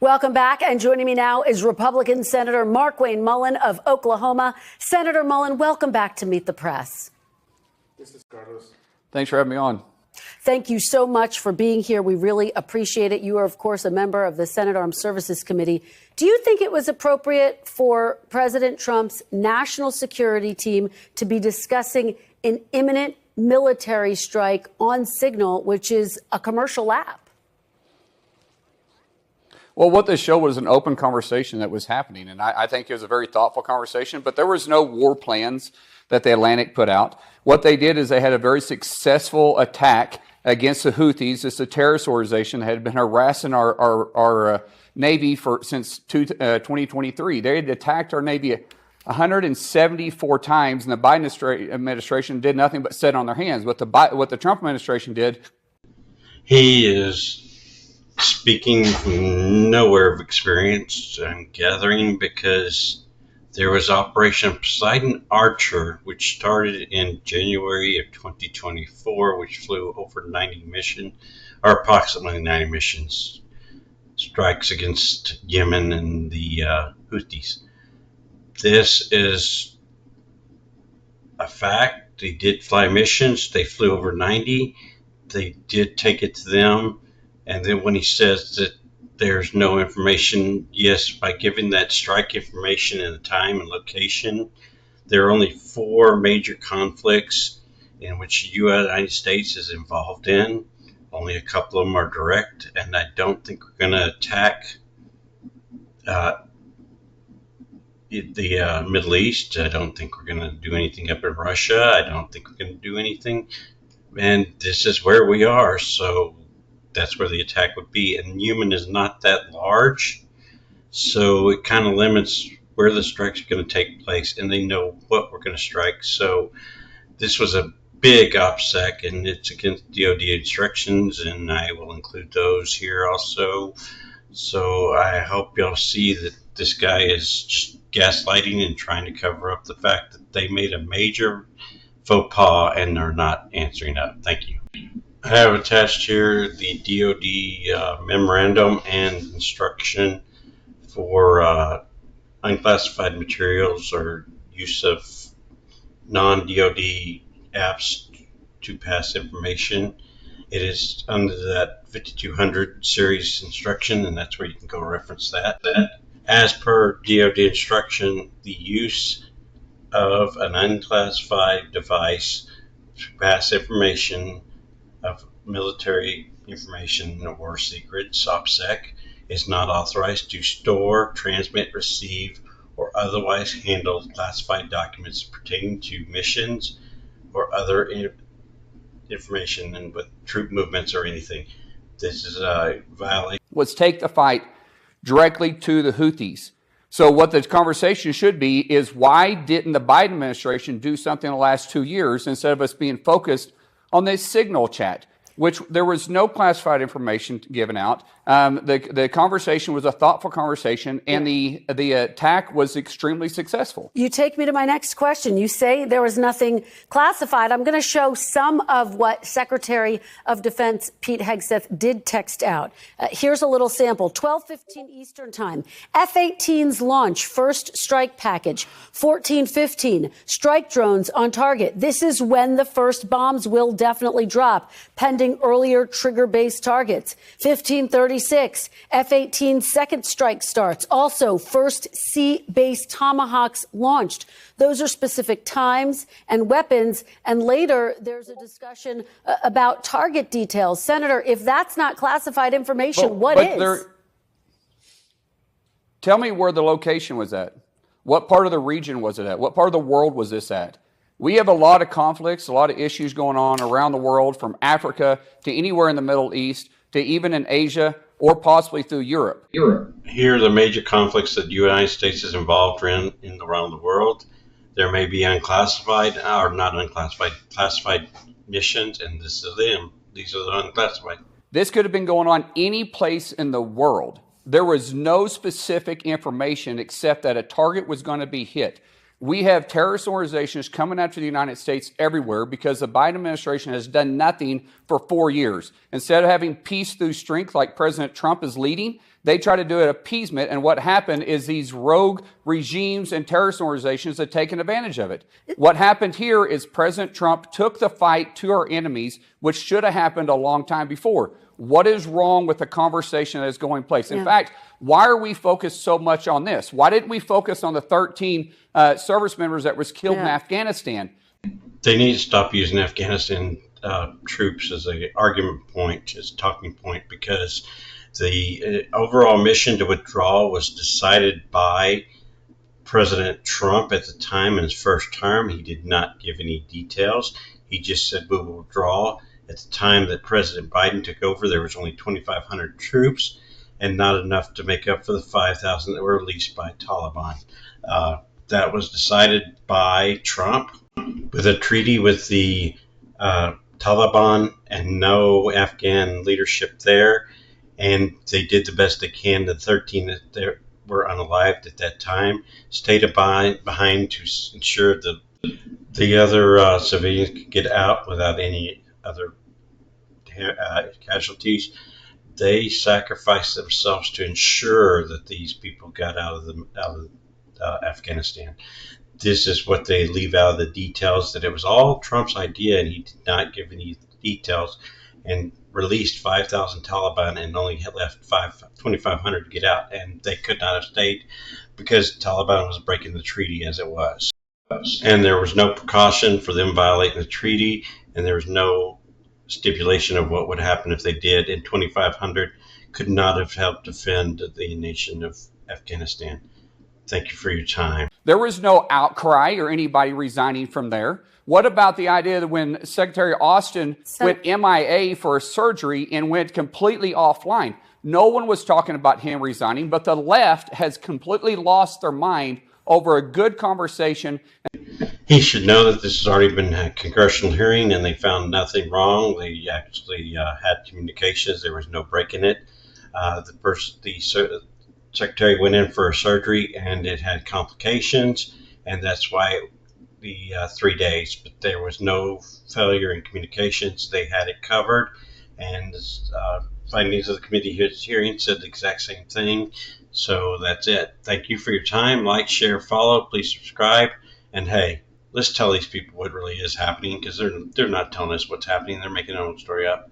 Welcome back. And joining me now is Republican Senator Markwayne Mullin of Oklahoma. Senator Mullin, welcome back to Meet the Press. This is Carlos. Thanks for having me on. Thank you so much for being here. We really appreciate it. You are, of course, a member of the Senate Armed Services Committee. Do you think it was appropriate for President Trump's national security team to be discussing an imminent military strike on Signal, which is a commercial app? Well, what this showed was an open conversation that was happening, and I think it was a very thoughtful conversation, but there was no war plans that the Atlantic put out. What they did is they had a very successful attack against the Houthis. It's a terrorist organization that had been harassing our Navy since 2023. They had attacked our Navy 174 times, and the Biden administration did nothing but sit on their hands. What the Trump administration did. He is speaking from nowhere of experience, I'm gathering, because there was Operation Poseidon Archer, which started in January of 2024, which flew over 90 missions, or approximately 90 missions, strikes against Yemen and the Houthis. This is a fact. They did fly missions. They flew over 90. They did take it to them. And then when he says that there's no information, yes, by giving that strike information and the time and location, there are only 4 major conflicts in which the United States is involved in. Only a couple of them are direct, and I don't think we're going to attack the Middle East. I don't think we're going to do anything up in Russia. I don't think we're going to do anything. And this is where we are, so that's where the attack would be. And Yemen is not that large, so it kind of limits where the strikes are going to take place, and they know what we're going to strike. So this was a big OPSEC, and it's against DOD instructions, and I will include those here also. So I hope y'all see that this guy is just gaslighting and trying to cover up the fact that they made a major faux pas and they're not answering up. Thank you. I have attached here the DOD memorandum and instruction for unclassified materials or use of non-DOD apps to pass information. It is under that 5200 series instruction, and that's where you can go reference that. As per DOD instruction, the use of an unclassified device to pass information of military information or secrets, OPSEC, is not authorized to store, transmit, receive, or otherwise handle classified documents pertaining to missions or other information and with troop movements or anything. This is a violation. Was take the fight directly to the Houthis. So what the conversation should be is, why didn't the Biden administration do something in the last 2 years instead of us being focused on this Signal chat, which there was no classified information given out. The conversation was a thoughtful conversation, and the attack was extremely successful. You take me to my next question. You say there was nothing classified. I'm going to show some of what Secretary of Defense Pete Hegseth did text out. Here's a little sample. 12:15 Eastern Time. F-18s launch first strike package. 14:15 strike drones on target. This is when the first bombs will definitely drop, pending earlier trigger-based targets. 15:36 F-18 second strike starts. Also, first sea-based Tomahawks launched. Those are specific times and weapons. And later, there's a discussion about target details. Senator, if that's not classified information, what is? Tell me where the location was at. What part of the region was it at? What part of the world was this at? We have a lot of conflicts, a lot of issues going on around the world, from Africa to anywhere in the Middle East to even in Asia or possibly through Europe. Here are the major conflicts that the United States is involved in around the world. There may be unclassified or not unclassified, classified missions, and this is them. These are the unclassified. This could have been going on any place in the world. There was no specific information except that a target was going to be hit. We have terrorist organizations coming after the United States everywhere because the Biden administration has done nothing for 4 years. Instead of having peace through strength like President Trump is leading, They try to do it appeasement, and what happened is these rogue regimes and terrorist organizations have taken advantage of it. What happened here is President Trump took the fight to our enemies, which should have happened a long time before. What is wrong with the conversation that is going place? In fact, why are we focused so much on this? Why didn't we focus on the 13 service members that was killed in Afghanistan? They need to stop using Afghanistan troops as an argument point, as a talking point, because the overall mission to withdraw was decided by President Trump at the time in his first term. He did not give any details. He just said we will withdraw. At the time that President Biden took over, there was only 2,500 troops and not enough to make up for the 5,000 that were released by Taliban. That was decided by Trump with a treaty with the Taliban and no Afghan leadership there. And they did the best they can. The 13 that were unalived at that time stayed behind to ensure the other civilians could get out without any other casualties. They sacrificed themselves to ensure that these people got out of Afghanistan. This is what they leave out of the details, that it was all Trump's idea and he did not give any details, and released 5,000 Taliban and only left 2,500 to get out, and they could not have stayed because Taliban was breaking the treaty as it was. And there was no precaution for them violating the treaty, and there was no stipulation of what would happen if they did, and 2,500 could not have helped defend the nation of Afghanistan. Thank you for your time. There was no outcry or anybody resigning from there. What about the idea that when Secretary Austin went MIA for a surgery and went completely offline, no one was talking about him resigning, but the left has completely lost their mind over a good conversation. He should know that this has already been a congressional hearing and they found nothing wrong. They actually had communications. There was no break in it. The secretary went in for a surgery and it had complications, and that's why the 3 days, but there was no failure in communications. They had it covered, and findings of the committee hearing said the exact same thing. So that's it. Thank you for your time. Like, share, follow. Please subscribe. And hey, let's tell these people what really is happening, because they're not telling us what's happening. They're making their own story up.